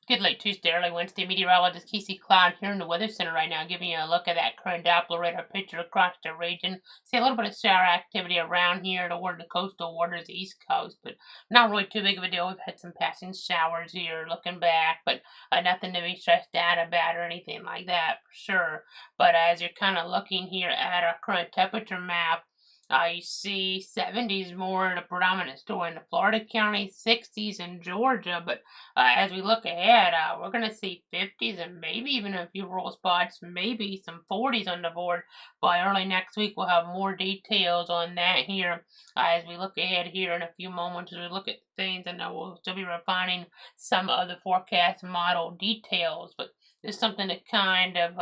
Good late Tuesday, early Wednesday. Meteorologist Casey Cloud here in the Weather Center right now, giving you a look at that current Doppler radar picture across the region. See a little bit of shower activity around here toward the coastal waters, the East Coast, but not really too big of a deal. We've had some passing showers here looking back, but nothing to be stressed out about or anything like that for sure. But as you're kind of looking here at our current temperature map, you see 70s more the predominant story in the Florida county, 60s in Georgia, but as we look ahead, we're going to see 50s and maybe even a few rural spots, maybe some 40s on the board by early next week. We'll have more details on that here as we look ahead here in a few moments as we look at things. And we'll still be refining some of the forecast model details, but it's something to kind of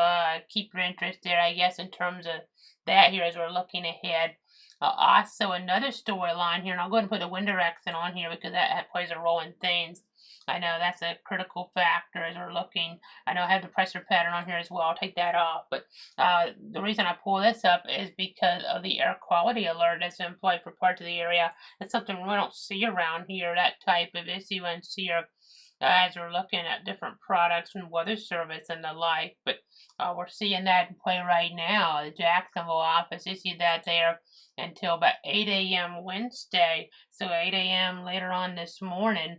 keep your interest there, I guess, in terms of that here as we're looking ahead. Also, another storyline here, and I'll go ahead and put the wind direction on here because that plays a role in things. I know that's a critical factor as we're looking. I know I have the pressure pattern on here as well. I'll take that off. But the reason I pull this up is because of the air quality alert that's in play for parts of the area. It's something we don't see around here, that type of issue and here as we're looking at different products from Weather Service and the like. But we're seeing that in play right now. The Jacksonville office issued that there until about 8 a.m. Wednesday. So 8 a.m. later on this morning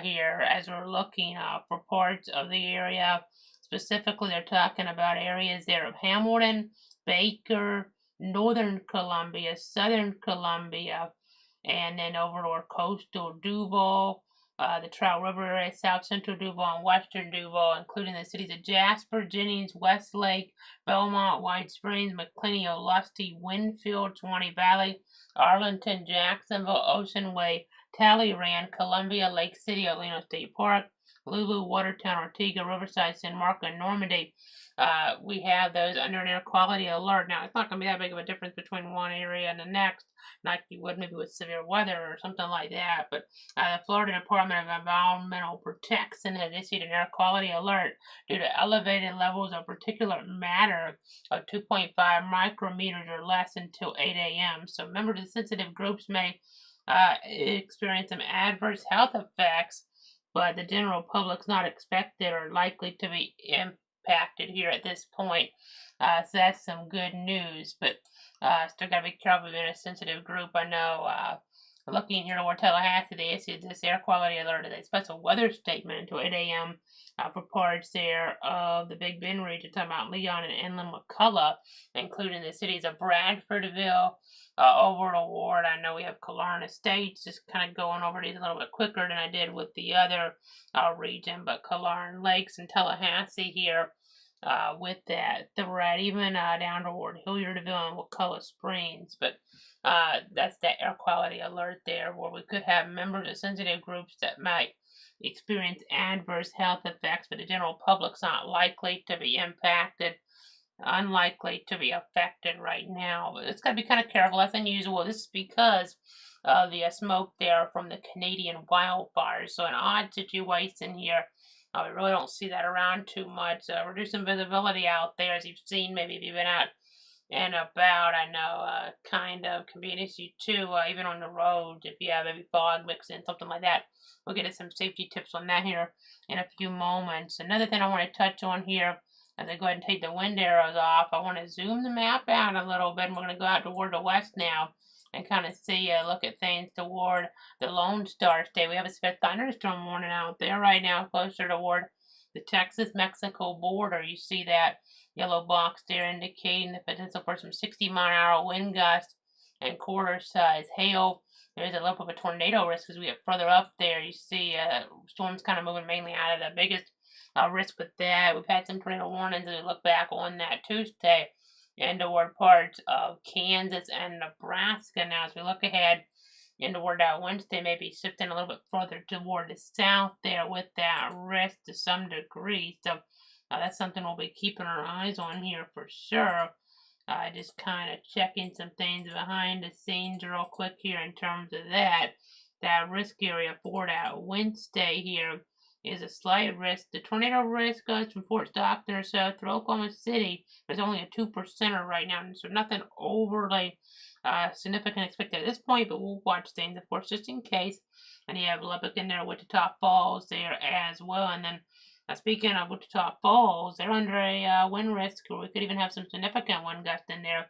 here as we're looking for parts of the area. Specifically, they're talking about areas there of Hamilton, Baker, Northern Columbia, Southern Columbia, and then over toward coastal Duval, the Trout River area, South Central Duval, and Western Duval, including the cities of Jasper, Jennings, Westlake, Belmont, White Springs, McClenny, Olustee, Winfield, Swanee Valley, Arlington, Jacksonville, Ocean Way, Talleyrand, Columbia, Lake City, Orlando State Park, Lulu, Watertown, Ortega, Riverside, San Marco, and Normandy. We have those under an air quality alert. Now, it's not going to be that big of a difference between one area and the next, like you would maybe with severe weather or something like that. But the Florida Department of Environmental Protection has issued an air quality alert due to elevated levels of particulate matter of 2.5 micrometers or less until 8 a.m. So members of sensitive groups may experience some adverse health effects, but the general public's not expected or likely to be impacted here at this point. So that's some good news, but still got to be careful being a sensitive group. I know looking here toward Tallahassee, they issued this air quality alert as a special weather statement until 8 a.m. For parts there of the Big Bend region, talking about Leon and Inland McCullough, including the cities of Bradfordville, over toward, I know we have Killarney Estates, just kind of going over these a little bit quicker than I did with the other region, but Killarney Lakes and Tallahassee here with that threat, even down toward Hilliardville and Wakulla Springs. But that's that air quality alert there, where we could have members of sensitive groups that might experience adverse health effects, but the general public's not likely to be impacted, unlikely to be affected right now. But it's got to be kind of careful. That's unusual. This is because of the smoke there from the Canadian wildfires. So an odd situation here. We really don't see that around too much. Reducing visibility out there, as you've seen, maybe if you've been out and about, I know kind of can be an issue too, even on the roads if you have maybe fog mixing, something like that. We'll get into some safety tips on that here in a few moments. Another thing I want to touch on here, as I go ahead and take the wind arrows off, I want to zoom the map out a little bit, and we're going to go out toward the west now and kind of see, look at things toward the Lone Star State. We have a severe thunderstorm warning out there right now, closer toward the Texas-Mexico border. You see that yellow box there indicating the potential for some 60-mile-an-hour wind gusts and quarter-size hail. There's a little bit of a tornado risk as we get further up there. You see storms kind of moving mainly out of the biggest risk with that. We've had some tornado warnings as we look back on that Tuesday and toward parts of Kansas and Nebraska. Now, as we look ahead into toward Wednesday, maybe shifting a little bit further toward the south there with that risk to some degree. So that's something we'll be keeping our eyes on here for sure. Just kind of checking some things behind the scenes real quick here in terms of that risk area for that Wednesday here. is a slight risk. The tornado risk goes from Fort Stockton or so through Oklahoma City. There's only a 2%er right now, so nothing overly significant expected at this point, but we'll watch things, of course, just in case. And you have Lubbock in there, Wichita Falls there as well. And then speaking of Wichita Falls, they're under a wind risk, or we could even have some significant wind gusts in there.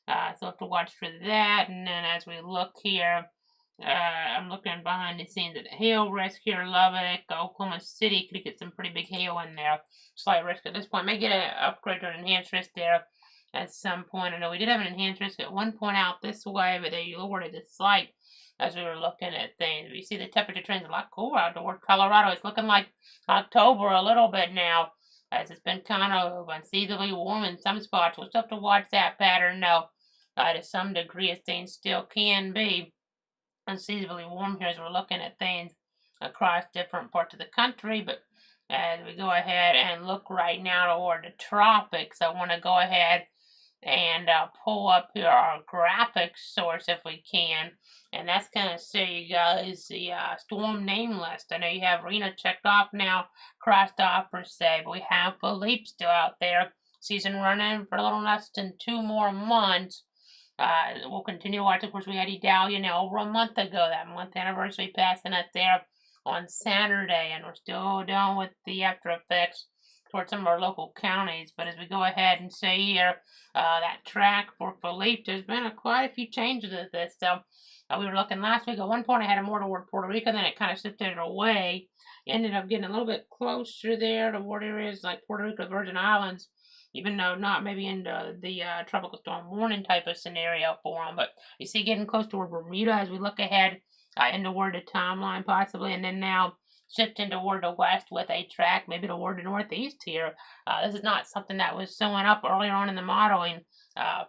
So we'll have to watch for that. And then as we look here, I'm looking behind the scenes at the hail risk here, Lubbock, Oklahoma City could get some pretty big hail in there. Slight risk at this point. May get an upgrade or an enhanced risk there at some point. I know we did have an enhanced risk at one point out this way, but they lowered it slight as we were looking at things. We see the temperature trends a lot cooler out toward Colorado. It's looking like October a little bit now, as it's been kind of unseasonably warm in some spots. We'll still have to watch that pattern now to some degree, as things still can be unseasonably warm here as we're looking at things across different parts of the country. But as we go ahead and look right now toward the tropics, I want to go ahead and pull up here our graphic source if we can, and that's going to show you guys the storm name list. I know you have Rena checked off now, crossed off per se, but we have Philippe still out there. Season running for a little less than 2 more months. We'll continue to watch. Of course, we had Idalia now over a month ago, that month anniversary passing us there on Saturday, and we're still dealing with the after effects towards some of our local counties. But as we go ahead and see here, that track for Philippe, there's been quite a few changes with this. So we were looking last week. At one point, I had it more toward Puerto Rico, then it kind of shifted away. Ended up getting a little bit closer there toward areas like Puerto Rico, Virgin Islands, even though not maybe into the tropical storm warning type of scenario for them. But you see getting close toward Bermuda as we look ahead into where the timeline possibly, and then now shifting toward the west with a track, maybe toward the northeast here. This is not something that was showing up earlier on in the modeling.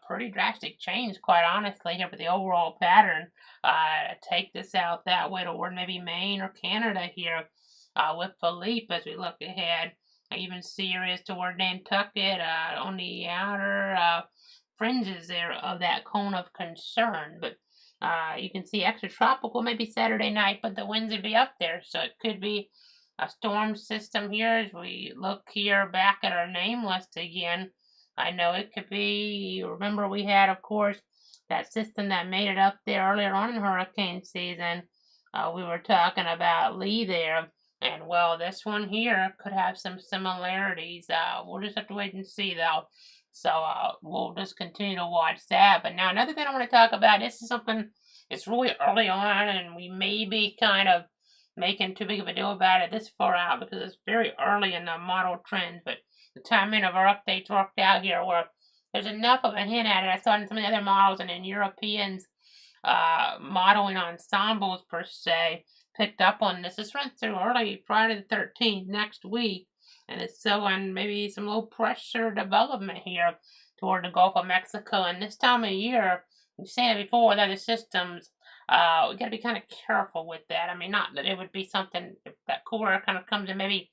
Pretty drastic change, quite honestly, here, but the overall pattern, take this out that way toward maybe Maine or Canada here with Philippe as we look ahead. Even see areas toward Nantucket on the outer fringes there of that cone of concern. But you can see extratropical maybe Saturday night, but the winds would be up there, so it could be a storm system here as we look here back at our name list again. I know it could be, remember we had, of course, that system that made it up there earlier on in hurricane season. We were talking about Lee there, and well, this one here could have some similarities. We'll just have to wait and see, though. So we'll just continue to watch that. But now another thing I want to talk about, this is something, it's really early on, and we may be kind of making too big of a deal about it this far out because it's very early in the model trends. But the timing of our updates worked out here where there's enough of a hint at it. I saw it in some of the other models and in Europeans modeling ensembles per se picked up on this. This runs through early Friday the 13th next week, and it's showing maybe some low pressure development here toward the Gulf of Mexico. And this time of year, we've seen it before with other systems. We got to be kind of careful with that. I mean, not that it would be something, if that cool air kind of comes in, maybe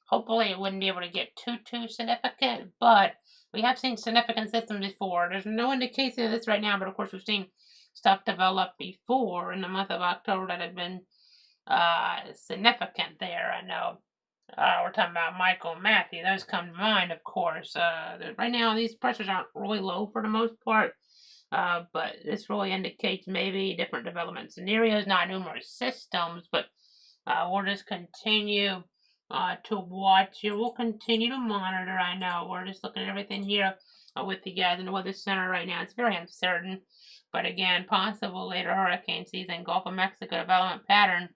hopefully it wouldn't be able to get too significant, but we have seen significant systems before. There's no indication of this right now, but of course we've seen stuff develop before in the month of October that have been significant there. I know we're talking about Michael and Matthew. Those come to mind, of course. Right now, these pressures aren't really low for the most part, but this really indicates maybe different development scenarios, not numerous systems, but we'll just continue to watch here. We'll continue to monitor. I know we're just looking at everything here with you guys in the Weather Center right now. It's very uncertain, but again, possible later hurricane season, Gulf of Mexico development pattern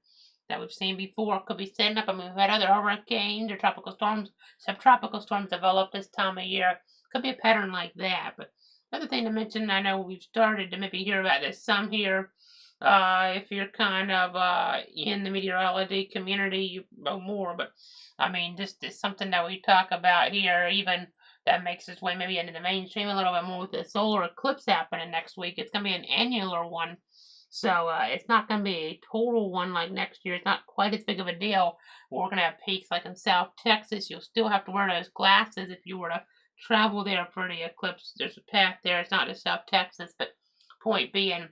that we've seen before could be setting up. I mean, we've had other hurricanes or tropical storms, subtropical storms develop this time of year. Could be a pattern like that. But another thing to mention, I know we've started to maybe hear about this some here. If you're kind of in the meteorology community, you know more. But I mean, this is something that we talk about here, even that makes its way maybe into the mainstream a little bit more with the solar eclipse happening next week. It's going to be an annular one. So it's not going to be a total one like next year. It's not quite as big of a deal. We're going to have peaks like in South Texas. You'll still have to wear those glasses if you were to travel there for the eclipse. There's a path there. It's not just South Texas, but point being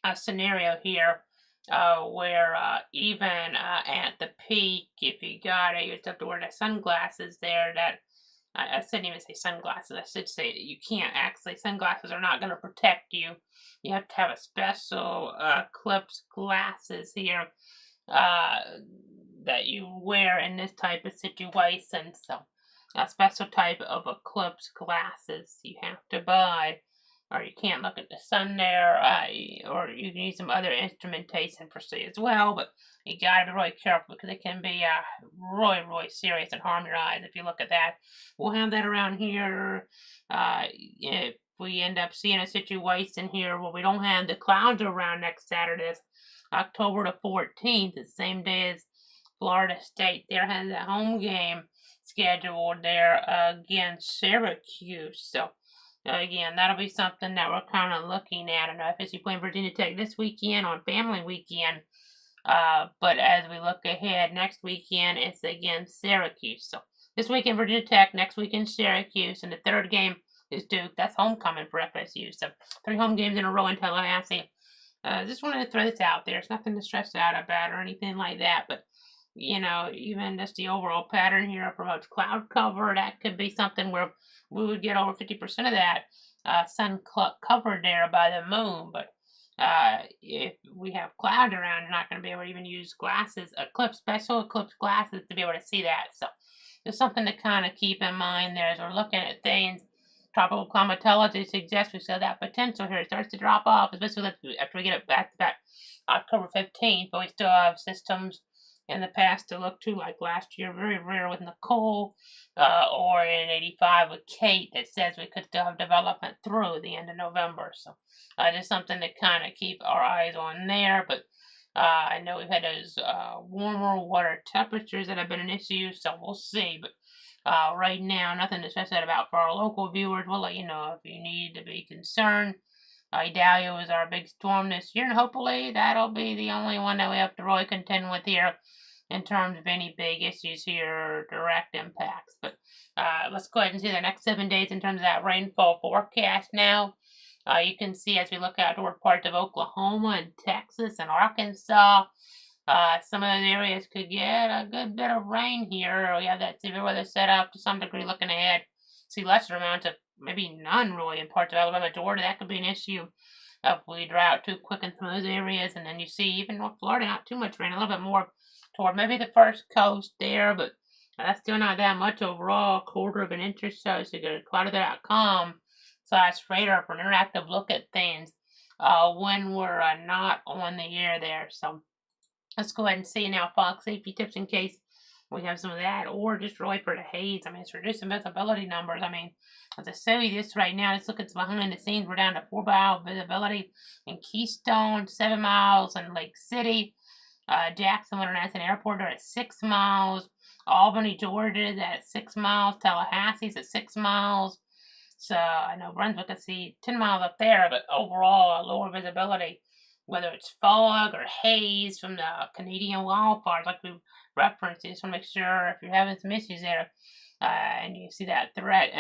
a scenario here where even at the peak, if you got it, you just have to wear the sunglasses there. That I shouldn't even say sunglasses. I should say that you can't actually. Sunglasses are not going to protect you. You have to have a special clips glasses here uh, that you wear in this type of situation. So a special type of eclipse glasses you have to buy, or you can't look at the sun there, or you can use some other instrumentation per se as well, but you gotta be really careful because it can be really, really serious and harm your eyes if you look at that. We'll have that around here if we end up seeing a situation here where we don't have the clouds around next Saturday, October the 14th, the same day as Florida State. There has a home game scheduled there against Syracuse. So, again, that'll be something that we're kind of looking at. I know FSU playing Virginia Tech this weekend on family weekend. But as we look ahead, next weekend it's against Syracuse. So, this weekend Virginia Tech, next weekend Syracuse, and the third game is Duke. That's homecoming for FSU. So, 3 home games in a row in Tallahassee. Just wanted to throw this out there. It's nothing to stress out about or anything like that, but even just the overall pattern here promotes cloud cover. That could be something where we would get over 50% of that sun covered there by the moon. But if we have cloud around, you're not going to be able to even use glasses, special eclipse glasses to be able to see that. So there's something to kind of keep in mind there as we're looking at things. Tropical climatology suggests we still have that potential here. It starts to drop off, especially after we get it back to back October 15th, but we still have systems in the past to look to, like last year, very rare with Nicole, or in '85 with Kate, that says we could still have development through the end of November. So just something to kind of keep our eyes on there. But I know we've had those warmer water temperatures that have been an issue, so we'll see. But right now, nothing to stress out about for our local viewers. We'll let you know if you need to be concerned. Idalia is our big storm this year, and hopefully that'll be the only one that we have to really contend with here in terms of any big issues here, direct impacts. But let's go ahead and see the next 7 days in terms of that rainfall forecast now. You can see as we look out toward parts of Oklahoma and Texas and Arkansas, some of those areas could get a good bit of rain here. We have that severe weather set up to some degree looking ahead. See lesser amounts of maybe none really in parts of Alabama, Georgia. That could be an issue if we dry out too quick in some of those areas. And then you see even North Florida, not too much rain, a little bit more toward maybe the first coast there, but that's still not that much overall, 1/4 of an inch or so. So you go to cloudweather.com/radar for an interactive look at things when we're not on the air there. So let's go ahead and see now fog safety tips in case we have some of that, or just really for the haze. I mean, it's reducing visibility numbers. I mean, as I show you this right now, let's look at behind the scenes. We're down to 4-mile visibility in Keystone, 7 miles in Lake City. Jackson International Airport are at 6 miles. Albany, Georgia is at 6 miles. Tallahassee's at 6 miles. So I know Brunswick can see 10 miles up there, but overall, lower visibility, whether it's fog or haze from the Canadian wildfires, like we referenced. You just want to make sure if you're having some issues there, and you see that threat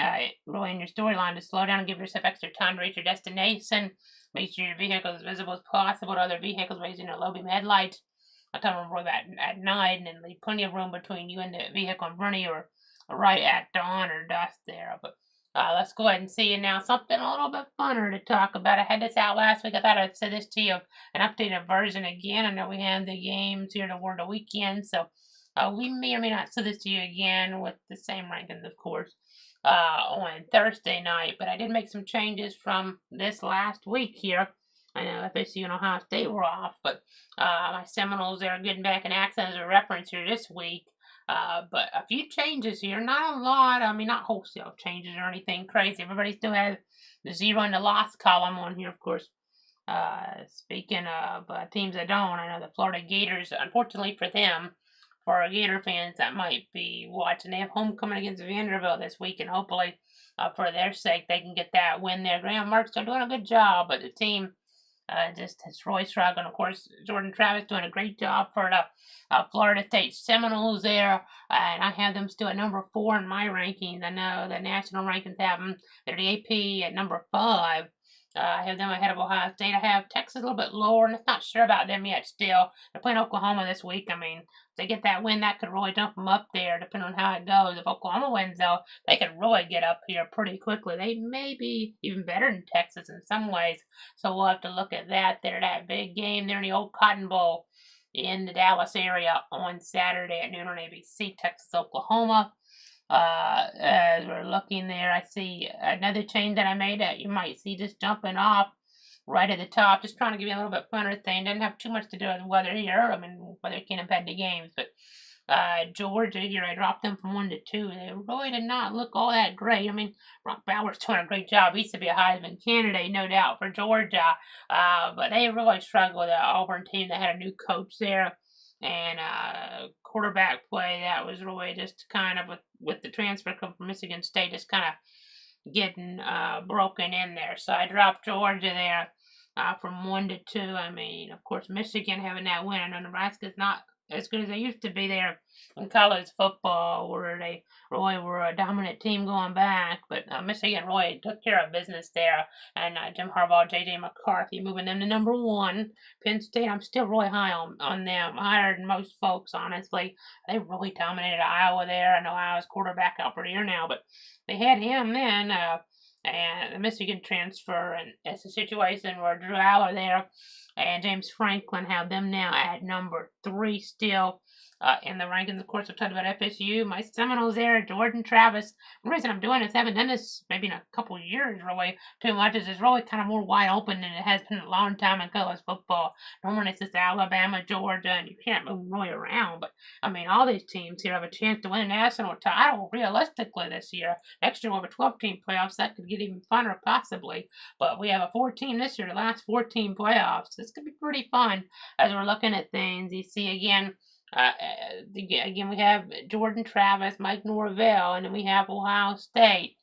really in your storyline, to slow down and give yourself extra time to reach your destination. Make sure your vehicle is as visible as possible to other vehicles by using your low beam headlights. I tell them that at night, and then leave plenty of room between you and the vehicle in front of you, or right at dawn or dusk there. But let's go ahead and see now something a little bit funner to talk about. I had this out last week. I thought I'd say this to you, an updated version again. I know we have the games here toward the weekend, so we may or may not say this to you again with the same rankings, of course, on Thursday night. But I did make some changes from this last week here. I know FSU and Ohio State were off, but my Seminoles, they're getting back in action as a reference here this week. But a few changes here, not a lot. I mean, not wholesale changes or anything crazy. Everybody still has the 0 and the loss column on here, of course. Speaking of teams that don't, I know the Florida Gators, unfortunately for them, for our Gator fans that might be watching, they have homecoming against Vanderbilt this week, and hopefully for their sake they can get that win there. Graham Mertz, they're doing a good job, but the team just has Roy struggling. Of course, Jordan Travis doing a great job for the Florida State Seminoles there, and I have them still at number 4 in my rankings. I know the national rankings have them. They're the AP at number 5. I have them ahead of Ohio State. I have Texas a little bit lower, and I'm not sure about them yet still. They're playing Oklahoma this week. I mean, if they get that win, that could really jump them up there, depending on how it goes. If Oklahoma wins, though, they could really get up here pretty quickly. They may be even better than Texas in some ways. So we'll have to look at that. They're that big game. They're in the old Cotton Bowl in the Dallas area on Saturday at noon on ABC, Texas, Oklahoma. As we're looking there, I see another change that I made that you might see just jumping off right at the top, just trying to give you a little bit funner thing. Doesn't have too much to do with weather here. I mean, weather can impact the games, but Georgia here, I dropped them from 1 to 2. They really did not look all that great. I mean, Brock Bowers doing a great job. He used to be a Heisman candidate, no doubt, for Georgia. But they really struggled with the Auburn team that had a new coach there. And quarterback play, that was really just kind of with the transfer come from Michigan State, just kind of getting broken in there. So I dropped Georgia there from 1 to 2. I mean, of course, Michigan having that win. I know Nebraska's not as good as they used to be there in college football, where they really were a dominant team going back. But Michigan really took care of business there. And Jim Harbaugh, J.J. McCarthy moving them to number 1. Penn State, I'm still really high on them, higher than most folks, honestly. They really dominated Iowa there. I know Iowa's quarterback out for the year now, but they had him then. And the Michigan transfer, and it's a situation where Drew Aller there and James Franklin have them now at number 3 still in the rankings. Of course, I've talked about FSU. My Seminoles there, Jordan Travis. The reason I'm doing this, I haven't done this maybe in a couple of years really too much, is it's really kind of more wide open than it has been a long time in college football. Normally it's just Alabama, Georgia, and you can't move really around. But, I mean, all these teams here have a chance to win a national title realistically this year. Next year we'll have a 12-team playoffs. That could get even funner possibly. But we have a 4-team this year, the last 14 playoffs. This could be pretty fun as we're looking at things. You see again, again, we have Jordan Travis, Mike Norvell, and then we have Ohio State.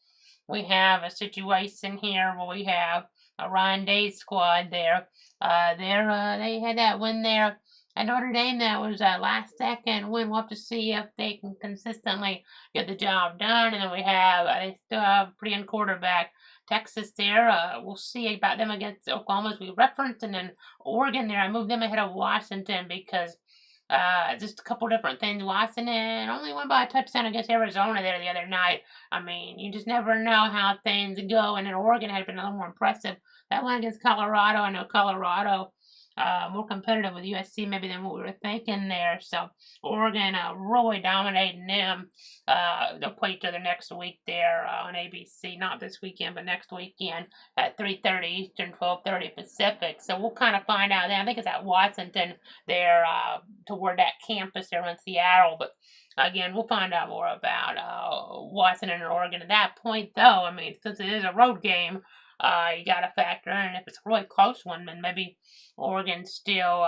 We have a situation here where we have a Ryan Day squad there. They had that win there at Notre Dame. That was a last second win. We'll have to see if they can consistently get the job done. And then we have, they still have a pretty young quarterback. Texas there, we'll see about them against Oklahoma as we referenced, and then Oregon there, I moved them ahead of Washington because just a couple different things. Washington only won by a touchdown against Arizona there the other night. I mean, you just never know how things go, and then Oregon had been a little more impressive. That one against Colorado, I know Colorado more competitive with USC maybe than what we were thinking there. So Oregon really dominating them. They'll play each other next week there on ABC. Not this weekend, but next weekend at 3:30 Eastern, 12:30 Pacific. So we'll kind of find out then. I think it's at Washington there toward that campus there in Seattle. But again, we'll find out more about Washington and Oregon at that point, though. I mean, since it is a road game, you got to factor in if it's a really close one, then maybe Oregon still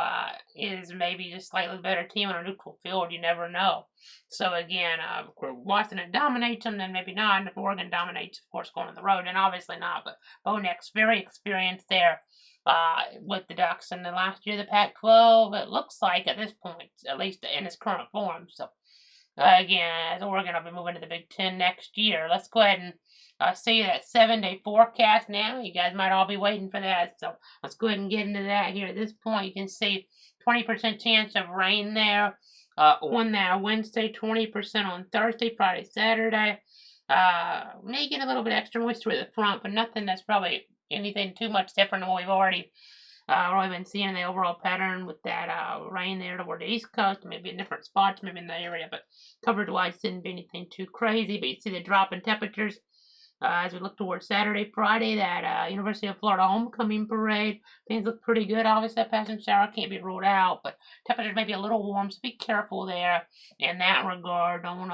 is maybe just slightly better team on a neutral field. You never know. So again, if Washington dominates them, then maybe not. And if Oregon dominates, of course, going on the road, then obviously not. But Bo Nix, very experienced there with the Ducks. And the last year, the Pac-12, it looks like at this point, at least in its current form. So again, as Oregon will be moving to the Big Ten next year. Let's go ahead and see that 7-day forecast now. You guys might all be waiting for that, so let's go ahead and get into that here. At this point, you can see 20% chance of rain there on that Wednesday, 20% on Thursday, Friday, Saturday. May get a little bit extra moisture at the front, but nothing that's probably anything too much different than what we've already really been seeing the overall pattern with that rain there toward the East Coast, maybe in different spots, maybe in the area, but coverage-wise didn't be anything too crazy. But you see the drop in temperatures as we look towards Saturday, Friday, that University of Florida homecoming parade. Things look pretty good. Obviously, a passing shower can't be ruled out, but temperatures may be a little warm, so be careful there in that regard. Don't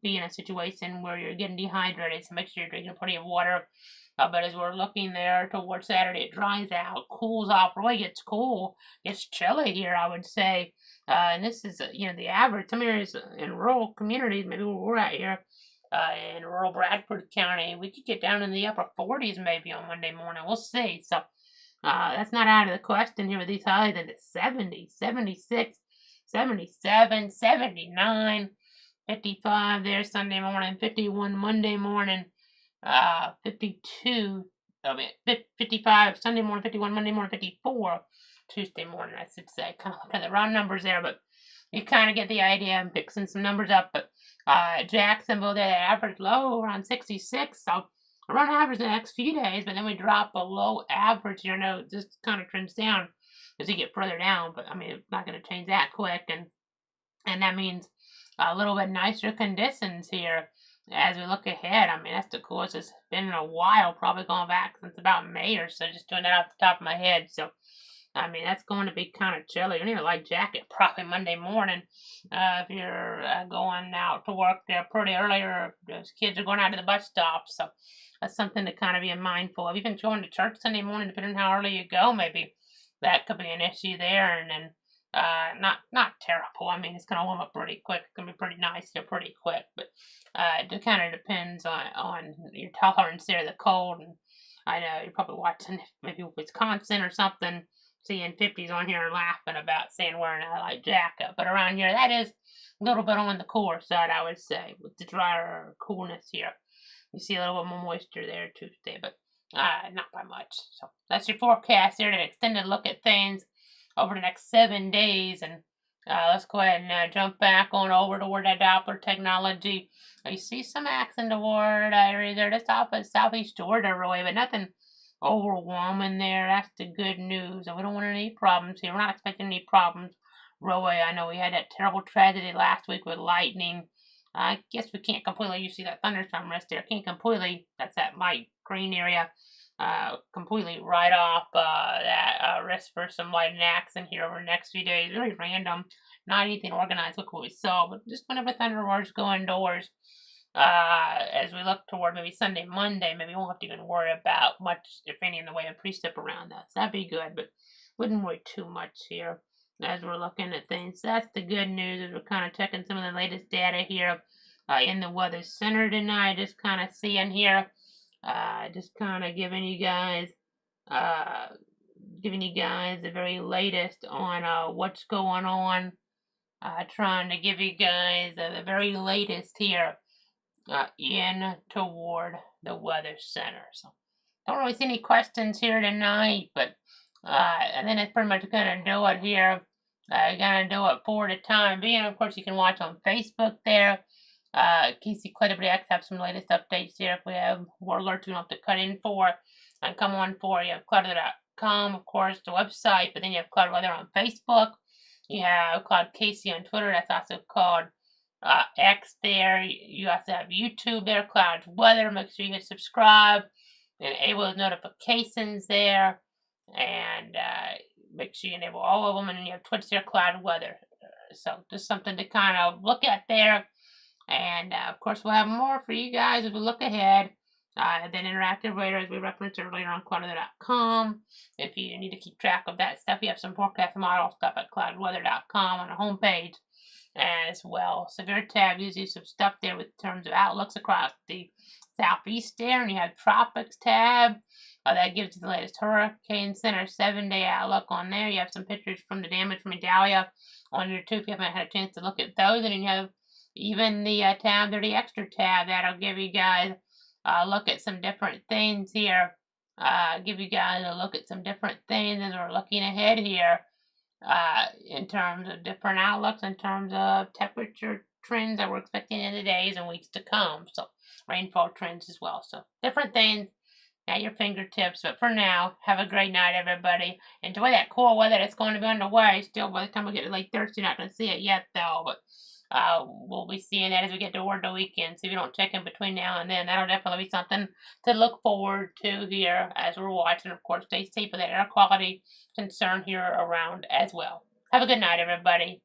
be in a situation where you're getting dehydrated, so make sure you're drinking plenty of water. But as we're looking there towards Saturday, it dries out, cools off, really gets cool. It's chilly here, I would say. And this is, the average. Some areas in rural communities, maybe where we're at here, in rural Bradford County, we could get down in the upper 40s maybe on Monday morning. We'll see. So that's not out of the question here with these highs into 70, 76, 77, 79, 55 there Sunday morning, 51 Monday morning, 52 I mean, 55 Sunday morning, 51 Monday morning, 54 Tuesday morning, I should say. Kind of the round numbers there, but you kind of get the idea. I'm mixing some numbers up, but Jacksonville, they average low around 66, so around average the next few days, but then we drop below average, just kind of trends down as you get further down, but I mean, it's not going to change that quick, and that means a little bit nicer conditions here as we look ahead. I mean, that's the coolest it's been in a while, probably going back since about May or so, just doing that off the top of my head. So, I mean, that's going to be kind of chilly. You need a light jacket probably Monday morning if you're going out to work there pretty early, or those kids are going out to the bus stop. So, that's something to kind of be mindful of. Even going to church Sunday morning, depending on how early you go, maybe that could be an issue there. And then not terrible. I mean, it's gonna warm up pretty quick. It's gonna be pretty nice here pretty quick, but it kind of depends on your tolerance there, the cold. And I know you're probably watching maybe Wisconsin or something, seeing 50s on here and laughing about saying wearing a light jacket. But around here, that is a little bit on the cooler side, I would say, with the drier coolness here. You see a little bit more moisture there Tuesday, but not by much. So that's your forecast there, an extended look at things over the next 7 days. And let's go ahead and jump back on over toward that Doppler technology. You see some accent toward area there, just off of southeast Georgia, really, but nothing overwhelming there. That's the good news. And we don't want any problems here. We're not expecting any problems. Roy, I know we had that terrible tragedy last week with lightning. I guess we can't completely, you see that thunderstorm risk there, can't completely, that's that light green area, completely write off that risk for some lightning accident here over the next few days. Very random, not anything organized. Look what we saw, but just whenever thunder roars go indoors, as we look toward maybe Sunday, Monday, maybe we won't have to even worry about much, if any, in the way of precip around us. That'd be good, but wouldn't worry too much here as we're looking at things. That's the good news, as we're kind of checking some of the latest data here in the Weather Center tonight. Just kind of seeing here, just kind of giving you guys the very latest on what's going on. Trying to give you guys the very latest here in toward the Weather Center. So don't really see any questions here tonight, but and then it's pretty much gonna do it here. Gonna do it for the time being. Of course, you can watch on Facebook there. Casey Clay WX have some latest updates here. If we have more alerts, we don't have to cut in for and come on for. You have cloudweather.com, of course, the website, but then you have Cloud Weather on Facebook. You have Cloud Casey on Twitter. That's also called X there. You also have YouTube there, Cloud Weather. Make sure you hit subscribe and enable those notifications there. And make sure you enable all of them. And then you have Twitch there, Cloud Weather. So just something to kind of look at there. And of course, we'll have more for you guys as we look ahead. Then interactive radar, as we referenced earlier on cloudweather.com. If you need to keep track of that stuff, you have some forecast model stuff at cloudweather.com on the homepage as well. Severe tab gives you some stuff there with terms of outlooks across the southeast there, and you have tropics tab. That gives you the latest Hurricane Center 7-day outlook on there. You have some pictures from the damage from Idalia on your too if you haven't had a chance to look at those. And then you have even the tab there, the extra tab that'll give you guys a look at some different things here. Give you guys a look at some different things as we're looking ahead here in terms of different outlooks, in terms of temperature trends that we're expecting in the days and weeks to come. So rainfall trends as well. So different things at your fingertips. But for now, have a great night, everybody. Enjoy that cool weather that's going to be underway. Still, by the time we get to late Thursday, you're not going to see it yet, though. But we'll be seeing that as we get toward the weekend. So if you don't check in between now and then, that'll definitely be something to look forward to here as we're watching. Of course, stay safe with that air quality concern here around as well. Have a good night, everybody.